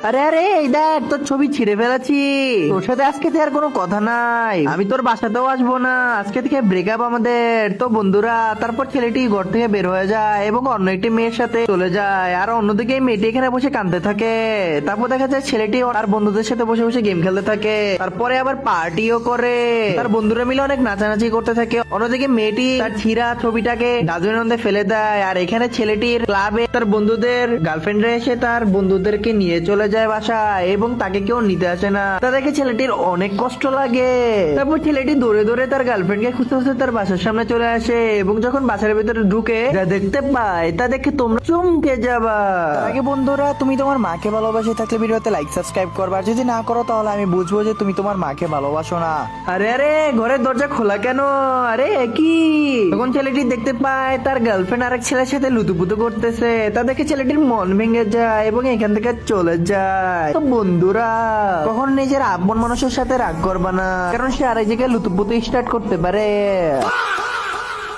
আরে আরে এই দেখ তোর ছবি ছিঁড়ে ফেলেছি। তোর সাথে আজকে তো আর কোনো কথা নাই, আমি তোর বাসাতেও আসবো না, আজকে থেকে ব্রেকআপ আমাদের। তো বন্ধুরা, তারপর ছেলেটি ঘর থেকে বের হয়ে যায় এবং অন্য একটি মেয়ের সাথে চলে যায়, আর অন্যদিকে এই মেয়েটি এখানে বসে কাঁদতে থাকে। তারপর দেখা যায় ছেলেটি আর বন্ধুদের সাথে বসে বসে গেম খেলতে থাকে, তারপরে আবার পার্টিও করে, তার বন্ধুরা মিলে অনেক নাচানাচি করতে থাকে। অন্যদিকে মেয়েটি তার ছিঁড়া ছবিটাকে ডাস্টবিনের মধ্যে ফেলে দেয়, আর এখানে ছেলেটির ক্লাবে তার বন্ধুদের গার্লফ্রেন্ডরা এসে তার বন্ধুদেরকে নিয়ে চলে যায় বাসায় এবং তাকে কেউ নিতে আসে না। তা দেখে ছেলেটির অনেক কষ্ট লাগে। তারপর ছেলেটি দৌড়ে দৌড়ে তার গার্লফ্রেন্ডকে খুঁজতে খুঁজতে তার বাসার সামনে চলে আসে এবং যখন বাসার ভিতরে ঢুকে যা দেখতে পায় তা দেখে তোমরা চমকে যাবা। তার আগে বন্ধুরা, তুমি তোমার মাকে ভালোবাসে থাকলে ভিডিওতে লাইক সাবস্ক্রাইব করবা, আর যদি না করো তাহলে আমি বুঝবো যে তুমি তোমার মাকে ভালোবাসো না। আরে আরে ঘরের দরজা খোলা কেন? আরে কি? তখন ছেলেটি দেখতে পায় তার গার্লফ্রেন্ড আরেক ছেলের সাথে লুতুপুতু করতেছে। তা দেখে ছেলেটির মন ভেঙে যায় এবং এখান থেকে চলে যায়। তো বন্ধুরা, কখন নিজের আপন মানুষের সাথে রাগ করবা না, কারণ সে আরেক জায়গায় লুতুপুতু স্টার্ট করতে পারে।